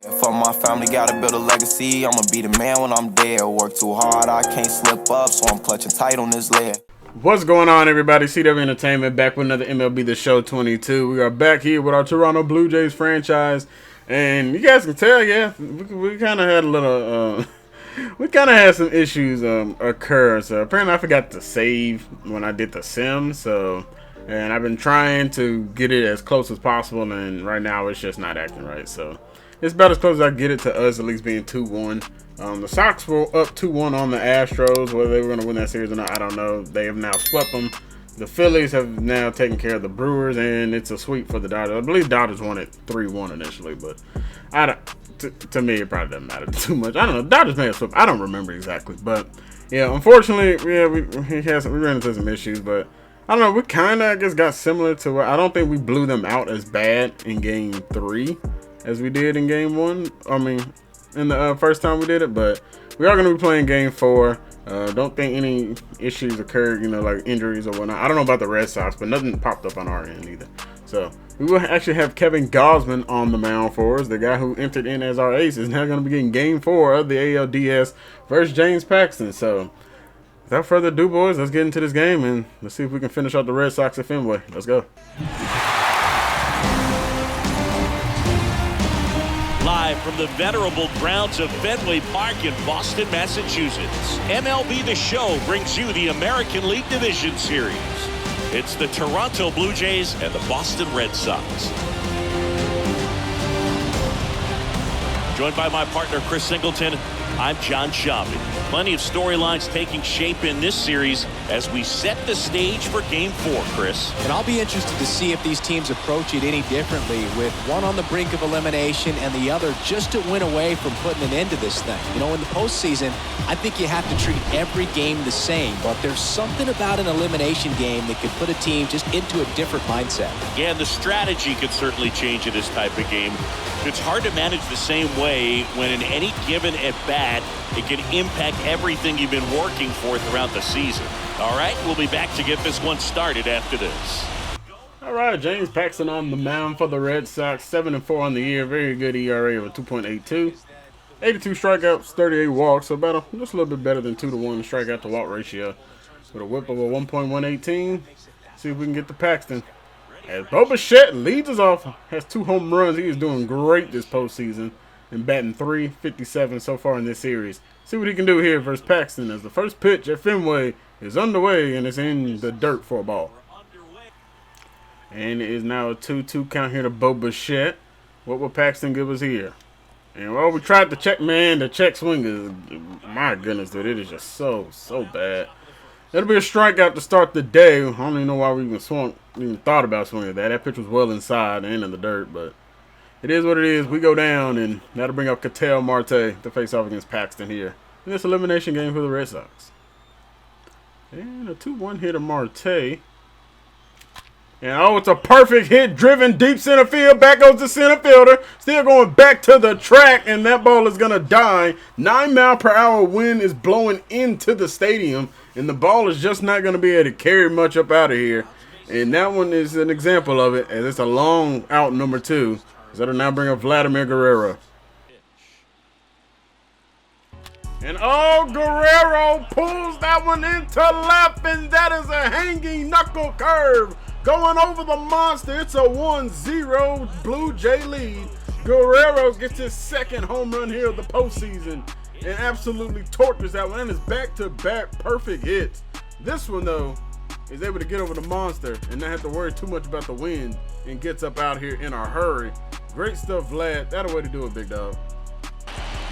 For my family, gotta build a legacy. I'ma be the man when I'm dead. Work too hard, I can't slip up, so I'm clutching tight on this leg. What's going on, everybody? CW Entertainment back with another MLB The Show 22. We are back here with our Toronto Blue Jays franchise, and you guys can tell, yeah, we kind of had a little, we kind of had some issues occur. So apparently, I forgot to save when I did the sim. And I've been trying to get it as close as possible, and right now it's just not acting right. So it's about as close as I get it to us at least being 2-1. The Sox were up 2-1 on the Astros. Whether they were going to win that series or not, I don't know. They have now swept them. The Phillies have now taken care of the Brewers, and it's a sweep for the Dodgers. I believe Dodgers won it 3-1 initially, but to me, it probably doesn't matter too much. I don't know. Dodgers may have swept. I don't remember exactly, but yeah, unfortunately, yeah, we ran into some issues, but I don't know. We kind of, I guess, got similar to where I don't think we blew them out as bad in Game 3 as we did in Game 1. I mean, in the first time we did it, but we are going to be playing Game 4. Don't think any issues occurred, like injuries or whatnot. I don't know about the Red Sox, but nothing popped up on our end either. So we will actually have Kevin Gausman on the mound for us. The guy who entered in as our ace is now going to be getting Game 4 of the ALDS versus James Paxton. So without further ado, boys, let's get into this game and let's see if we can finish out the Red Sox at Fenway. Let's go. Live from the venerable grounds of Fenway Park in Boston, Massachusetts, MLB The Show brings you the American League Division Series. It's the Toronto Blue Jays and the Boston Red Sox. Joined by my partner, Chris Singleton, I'm John Shambi. Plenty of storylines taking shape in this series as we set the stage for Game 4, Chris. And I'll be interested to see if these teams approach it any differently, with one on the brink of elimination and the other just to win away from putting an end to this thing. In the postseason, I think you have to treat every game the same, but there's something about an elimination game that could put a team just into a different mindset. Yeah, and the strategy could certainly change in this type of game. It's hard to manage the same way when in any given at-bat, it can impact everything you've been working for throughout the season. All right, we'll be back to get this one started after this. All right, James Paxton on the mound for the Red Sox, 7-4 on the year, very good ERA of a 2.82, 82 strikeouts, 38 walks, so just a little bit better than 2-to-1 strikeout to walk ratio, with a WHIP of a 1.118. See if we can get to Paxton. As Bo Bichette leads us off, has 2 home runs. He is doing great this postseason and batting .357 so far in this series. See what he can do here versus Paxton as the first pitch at Fenway is underway and it's in the dirt for a ball. And it is now a 2-2 count here to Bo Bichette. What will Paxton give us here? And well, we tried the check, man. The check swing is, my goodness, dude, it is just so bad. It'll be a strikeout to start the day. I don't even know why we even thought about swinging that. That pitch was well inside and in the dirt, but it is what it is. We go down, and that'll bring up Ketel Marte to face off against Paxton here in this elimination game for the Red Sox. And a 2-1 hit to Marte. And it's a perfect hit, driven deep center field. Back goes the center fielder. Still going back to the track, and that ball is going to die. 9-mile-per-hour wind is blowing into the stadium, and the ball is just not going to be able to carry much up out of here. And that one is an example of it, as it's a long out number 2. So that'll now bring up Vladimir Guerrero. And Guerrero pulls that one into left, and that is a hanging knuckle curve going over the monster. It's a 1-0 Blue Jay lead. Guerrero gets his second home run here of the postseason and absolutely tortures that one, and it's back-to-back perfect hits. This one, though, is able to get over the monster and not have to worry too much about the wind and gets up out here in a hurry. Great stuff, Vlad. That'll way to do it, big dog.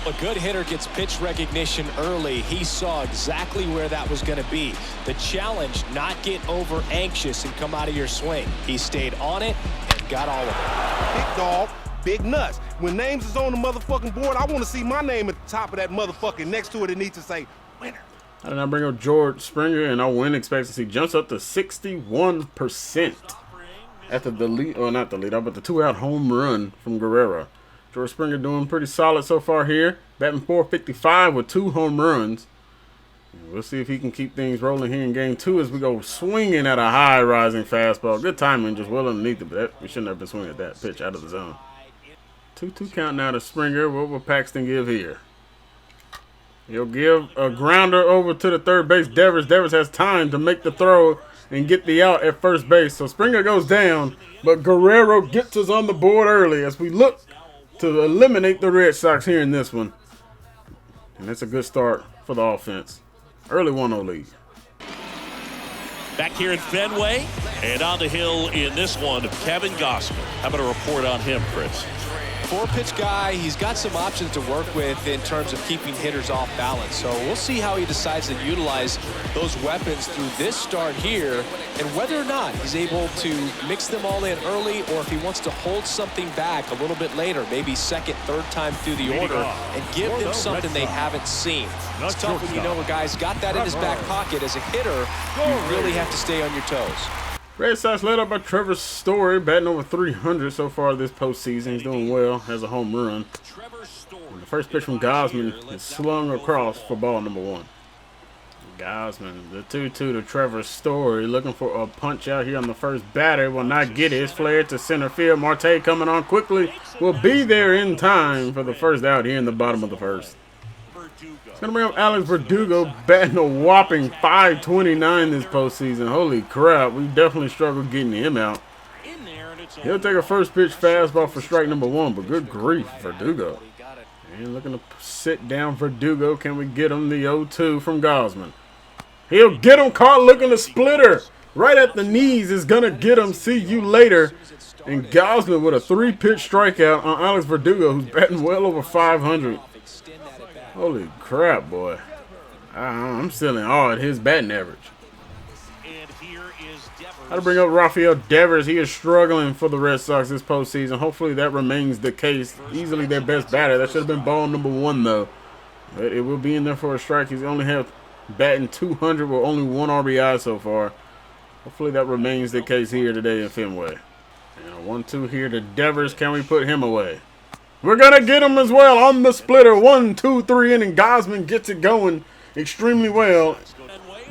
A good hitter gets pitch recognition early. He saw exactly where that was going to be. The challenge, not get over anxious and come out of your swing. He stayed on it and got all of it. Big dog, big nuts. When names is on the motherfucking board, I want to see my name at the top of that motherfucking next to it. It needs to say winner. I did not bring up George Springer, and our win expectancy jumps up to 61% after the lead, or not the lead, but the 2-out home run from Guerrero. George Springer doing pretty solid so far here, batting .455 with 2 home runs. We'll see if he can keep things rolling here in Game 2 as we go swinging at a high rising fastball. Good timing, just well underneath it, but we shouldn't have been swinging at that pitch out of the zone. 2-2 count now to Springer. What will Paxton give here? He'll give a grounder over to the third base. Devers has time to make the throw and get the out at first base. So Springer goes down, but Guerrero gets us on the board early as we look to eliminate the Red Sox here in this one. And that's a good start for the offense. Early 1-0 lead. Back here in Fenway, and on the hill in this one, Kevin Gausman. How about a report on him, Chris? 4-pitch guy. He's got some options to work with in terms of keeping hitters off balance. So we'll see how he decides to utilize those weapons through this start here and whether or not he's able to mix them all in early or if he wants to hold something back a little bit later, maybe second, third time through the order and give them something they haven't seen. It's tough when you know a guy's got that in his back pocket. As a hitter, you really have to stay on your toes. Red Sox led up by Trevor Story, batting over 300 so far this postseason. He's doing well, has a home run. And the first pitch from Gausman is slung across for ball number 1. Gausman, the 2-2 to Trevor Story, looking for a punch out here on the first batter. Will not get it. It's flared to center field. Marte coming on quickly. Will be there in time for the first out here in the bottom of the first. It's going to bring up Alex Verdugo, batting a whopping .529 this postseason. Holy crap, we definitely struggled getting him out. He'll take a first pitch fastball for strike number 1, but good grief, Verdugo. And looking to sit down Verdugo. Can we get him the 0-2 from Gausman? He'll get him caught looking to splitter. Right at the knees is going to get him. See you later. And Gausman with a 3-pitch strikeout on Alex Verdugo, who's batting well over 500. Holy crap, boy. I'm still in awe at his batting average. How to bring up Rafael Devers. He is struggling for the Red Sox this postseason. Hopefully that remains the case. Easily their best batter. That should have been ball number 1, though. But it will be in there for a strike. He's only have batting 200 with only 1 RBI so far. Hopefully that remains the case here today in Fenway. And a 1-2 here to Devers. Can we put him away? We're going to get him as well on the splitter. 1-2-3 inning. Gosman gets it going extremely well.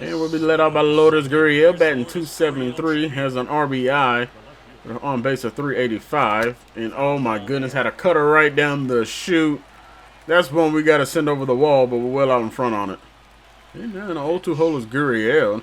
And we'll be let out by Vladimir Guerrero, batting .273. Has an RBI on base of .385. And oh my goodness, had a cutter right down the chute. That's one we got to send over the wall, but we're well out in front on it. And then an 0-2 hole is Guerrero.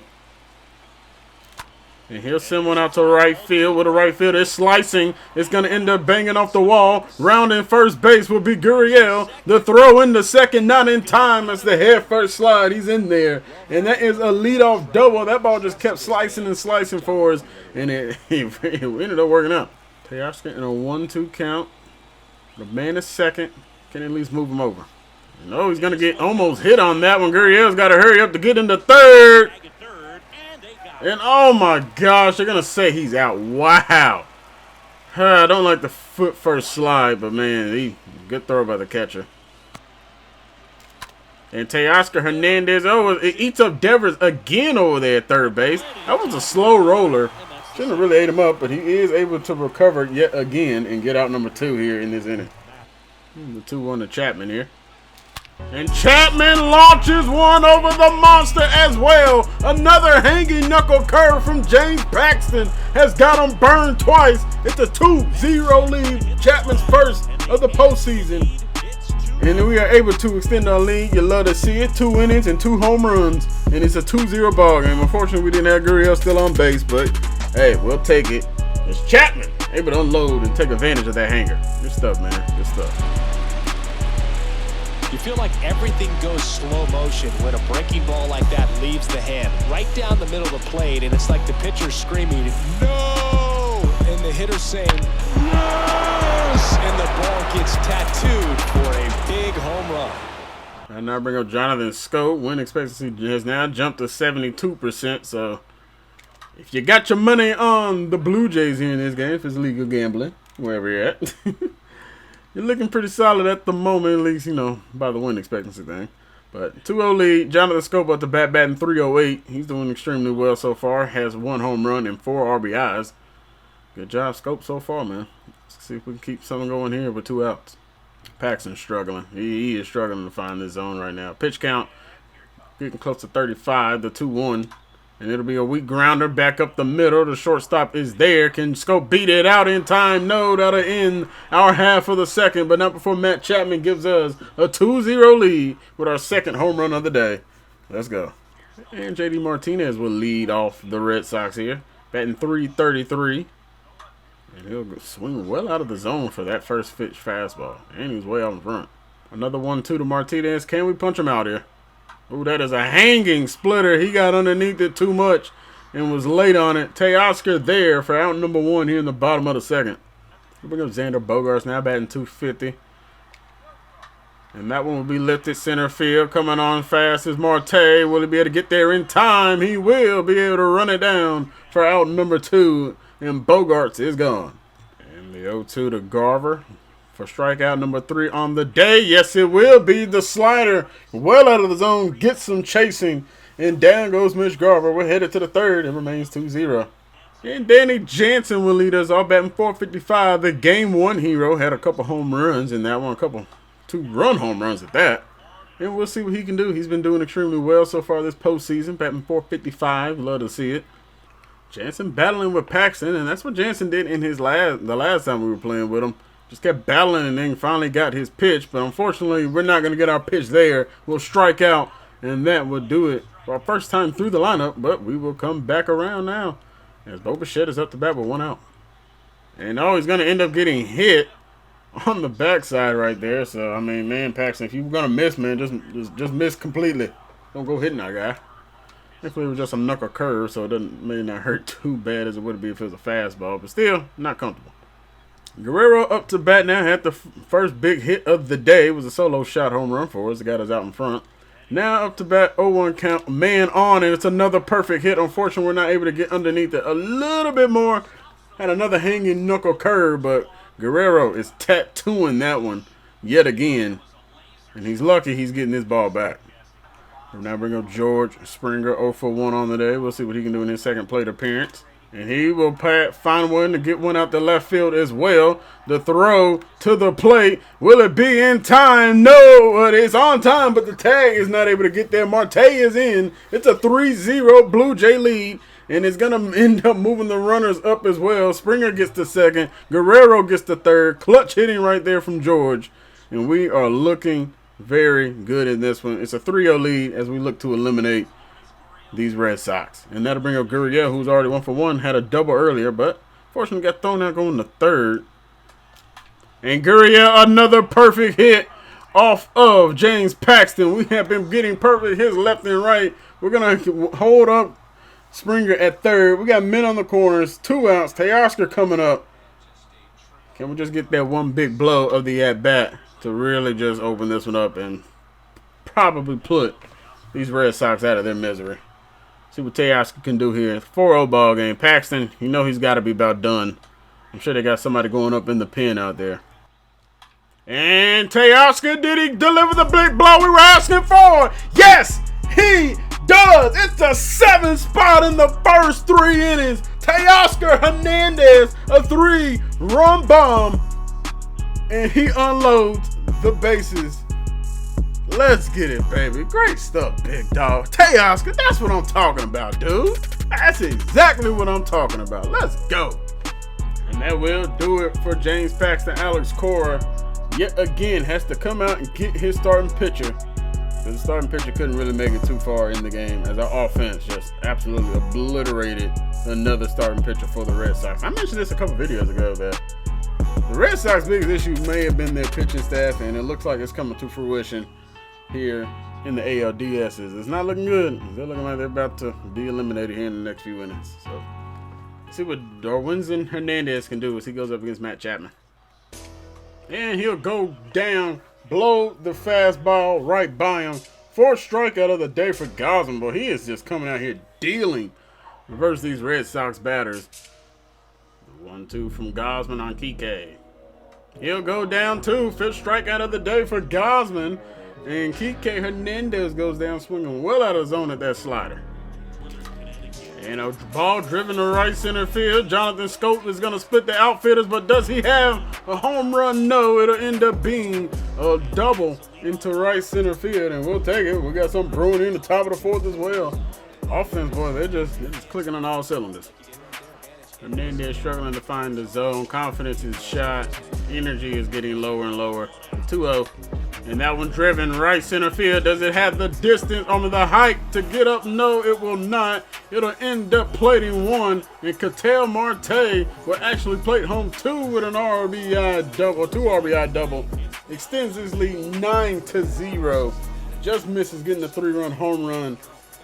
And he'll send one out to right field. With a right field is slicing. It's going to end up banging off the wall. Rounding first base will be Gurriel. The throw in the second, not in time. As the head first slide. He's in there. And that is a leadoff double. That ball just kept slicing and slicing for us. And it ended up working out. Teoscar in a 1-2 count. The man is second. Can at least move him over. No, he's going to get almost hit on that one. Gurriel's got to hurry up to get into third. And oh my gosh, they're going to say he's out. Wow. I don't like the foot first slide, but man, good throw by the catcher. And Teoscar Hernandez, it eats up Devers again over there at third base. That was a slow roller. Shouldn't have really ate him up, but he is able to recover yet again and get out number 2 here in this inning. The 2-1 to Chapman here. And Chapman launches one over the monster as well. Another hanging knuckle curve from James Paxton has got him burned twice. It's a 2-0 lead. Chapman's first of the postseason. And we are able to extend our lead. You love to see it. 2 innings and 2 home runs. And it's a 2-0 ball game. Unfortunately, we didn't have Gurriel still on base, but hey, we'll take it. It's Chapman able to unload and take advantage of that hanger. Good stuff, man. Good stuff. You feel like everything goes slow motion when a breaking ball like that leaves the hand right down the middle of the plate, and it's like the pitcher screaming, "No!" and the hitter saying, "Yes!" and the ball gets tattooed for a big home run. And now bring up Jonathan Scope. Win expectancy has now jumped to 72%. So if you got your money on the Blue Jays here in this game, if it's legal gambling, wherever you're at, you're looking pretty solid at the moment, at least, by the win expectancy thing. But 2-0 lead. Jonathan Scope at the bat, batting .308. He's doing extremely well so far. Has 1 home run and 4 RBIs. Good job, Scope, so far, man. Let's see if we can keep something going here with 2 outs. Paxton's struggling. He is struggling to find this zone right now. Pitch count getting close to 35. The 2-1. And it'll be a weak grounder back up the middle. The shortstop is there. Can Scope beat it out in time? No, that'll end our half of the second, but not before Matt Chapman gives us a 2-0 lead with our second home run of the day. Let's go. And JD Martinez will lead off the Red Sox here, batting .333. And he'll swing well out of the zone for that first pitch fastball. And he's way out in front. Another 1-2 to Martinez. Can we punch him out here? Ooh, that is a hanging splitter. He got underneath it too much and was late on it. Teoscar there for out number 1 here in the bottom of the second. We'll bring up Xander Bogaerts now batting .250. And that one will be lifted center field. Coming on fast is Marte. Will he be able to get there in time? He will be able to run it down for out number 2. And Bogaerts is gone. And the 0-2 to Garver for strikeout number 3 on the day. Yes, it will be the slider. Well out of the zone. Gets some chasing. And down goes Mitch Garver. We're headed to the third. It remains 2-0. And Danny Jansen will lead us off batting .455. The game 1 hero had a couple home runs in that one. A couple 2-run home runs at that. And we'll see what he can do. He's been doing extremely well so far this postseason. Batting .455. Love to see it. Jansen battling with Paxton. And that's what Jansen did in the last time we were playing with him. Just kept battling and then finally got his pitch. But unfortunately, we're not going to get our pitch there. We'll strike out, and that will do it for our first time through the lineup. But we will come back around now as Bo Bichette is up to bat with 1 out. And he's going to end up getting hit on the backside right there. So, I mean, man, Paxton, if you're going to miss, man, just miss completely. Don't go hitting that guy. Thankfully, it was just a knuckle curve, so it may not hurt too bad as it would be if it was a fastball. But still, not comfortable. Guerrero up to bat now. Had the first big hit of the day. It was a solo shot home run for us. The guy that's out in front. Now up to bat, 0-1 count, man on, and it's another perfect hit. Unfortunately, we're not able to get underneath it a little bit more. Had another hanging knuckle curve, but Guerrero is tattooing that one yet again. And he's lucky he's getting this ball back. We'll now bring up George Springer, 0-for-1 on the day. We'll see what he can do in his second plate appearance. And he will find one to get one out the left field as well. The throw to the plate. Will it be in time? No, it's on time, but the tag is not able to get there. Marte is in. It's a 3-0 Blue Jay lead. And it's going to end up moving the runners up as well. Springer gets the second. Guerrero gets the third. Clutch hitting right there from George. And we are looking very good in this one. It's a 3-0 lead as we look to eliminate these Red Sox. And that'll bring up Gurriel, who's already 1-for-1. Had a double earlier, but fortunately got thrown out going to third. And Gurriel, another perfect hit off of James Paxton. We have been getting perfect hits left and right. We're going to hold up Springer at third. We got men on the corners, 2 outs. Teoscar coming up. Can we just get that one big blow of the at-bat to really just open this one up and probably put these Red Sox out of their misery? See what Teoscar can do here. 4-0 ball game. Paxton, you know he's got to be about done. I'm sure they got somebody going up in the pen out there. And Teoscar, did he deliver the big blow we were asking for? Yes, he does. It's a 7th spot in the first 3 innings. Teoscar Hernandez, a 3-run bomb. And he unloads the bases. Let's get it, baby. Great stuff, big dog. Teoscar, that's what I'm talking about, dude. That's exactly what I'm talking about. Let's go. And that will do it for James Paxton. Alex Cora, yet again, has to come out and get his starting pitcher. The starting pitcher couldn't really make it too far in the game as our offense just absolutely obliterated another starting pitcher for the Red Sox. I mentioned this a couple videos ago that the Red Sox' biggest issue may have been their pitching staff, and it looks like it's coming to fruition here in the ALDS. It's not looking good. They're looking like they're about to be eliminated here in the next few innings. So let's see what Darwinzon Hernandez can do as he goes up against Matt Chapman. And he'll go down, blow the fastball right by him. 4th strikeout of the day for Gosman, but he is just coming out here dealing versus these Red Sox batters. 1-2 from Gosman on Kike. He'll go down too. 5th strikeout of the day for Gosman. And Kike Hernandez goes down swinging well out of zone at that slider. And a ball driven to right center field. Jonathan Scope is going to split the outfielders, but does he have a home run? No, it'll end up being a double into right center field, and we'll take it. We got some brewing in the top of the 4th as well. Offense, boy, they're just clicking on all cylinders. Hernandez struggling to find the zone. Confidence is shot. Energy is getting lower and lower. 2-0. And that one driven right center field. Does it have the distance, the height to get up? No, it will not. It'll end up plating one. And Ketel Marte will actually plate home 2 with an RBI double, 2 RBI double. Extends his lead 9-0. Just misses getting a 3-run home run.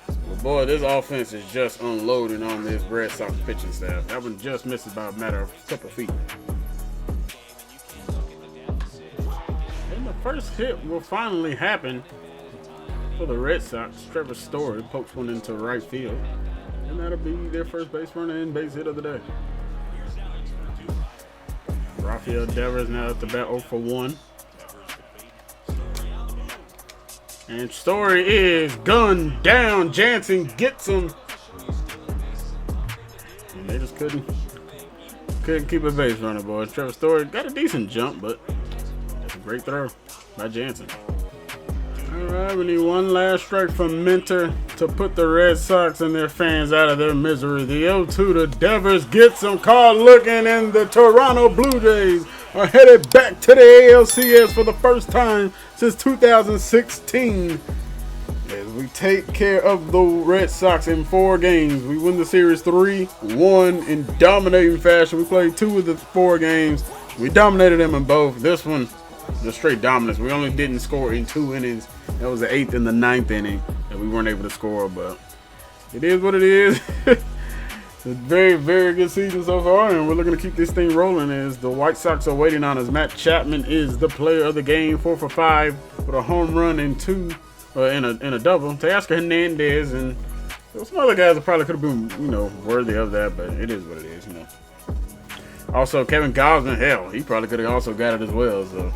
But boy, this offense is just unloading on this Red Sox pitching staff. That one just misses by a matter of a couple feet. And the first hit will finally happen for the Red Sox. Trevor Story pokes one into right field. And that'll be their first base runner and base hit of the day. Rafael Devers now at the bat 0 for 1. And Story is gunned down. Jansen gets him. And they just couldn't keep a base runner, boys. Trevor Story got a decent jump, but that's a great throw by Jansen. All right, we need one last strike from Minter to put the Red Sox and their fans out of their misery. The 0-2 to Devers gets him caught looking, and the Toronto Blue Jays are headed back to the ALCS for the first time since 2016. As we take care of the Red Sox in 4 games. We win the series 3-1 in dominating fashion. We played 2 of the 4 games. We dominated them in both. This one, just straight dominance. We only didn't score in 2 innings. That was the 8th and the 9th inning that we weren't able to score, but it is what it is. It's a very, very good season so far, and we're looking to keep this thing rolling as the White Sox are waiting on us. Matt Chapman is the player of the game, 4 for 5 with a home run and 2 in a double. Teoscar Hernandez and some other guys that probably could have been, worthy of that, but it is what it is, Also, Kevin Gausman, hell, he probably could have also got it as well, so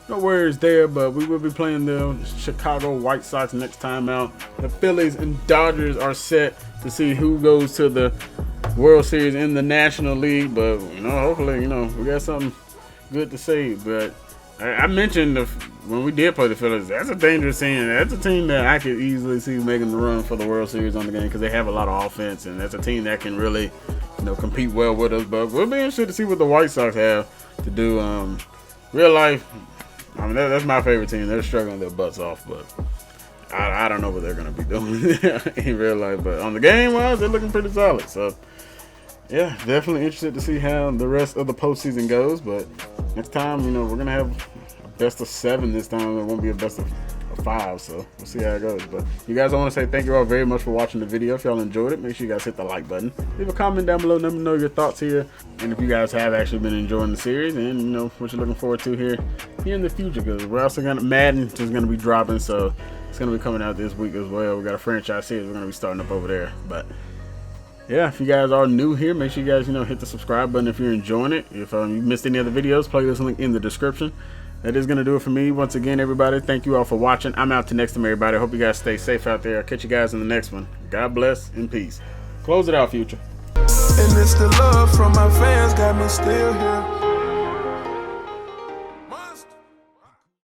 no worries there, but we will be playing the Chicago White Sox next time out. The Phillies and Dodgers are set to see who goes to the World Series in the National League, but hopefully, we got something good to say. But I mentioned when we did play the Phillies, that's a dangerous team. That's a team that I could easily see making the run for the World Series on the game because they have a lot of offense, and that's a team that can really, compete well with us. But we'll be interested to see what the White Sox have to do. Real life, that's my favorite team. They're struggling their butts off, but I don't know what they're going to be doing in real life. But on the game-wise, they're looking pretty solid. So, yeah, definitely interested to see how the rest of the postseason goes. But next time, we're going to have a best of 7 this time. It won't be a best of 5, so we'll see how it goes. But you guys, I want to say thank you all very much for watching the video. If y'all enjoyed it, make sure you guys hit the like button. Leave a comment down below. Let me know your thoughts here, and if you guys have actually been enjoying the series, and what you're looking forward to here in the future. Because we're also gonna Madden is going to be dropping, so it's going to be coming out this week as well. We got a franchise series we're going to be starting up over there. But yeah, if you guys are new here, make sure you guys hit the subscribe button if you're enjoying it. If you missed any other videos, playlist link in the description. That is going to do it for me. Once again, everybody, thank you all for watching. I'm out to next time, everybody. Hope you guys stay safe out there. I'll catch you guys in the next one. God bless and peace. Close it out, Future. And it's the love from my fans got me still here.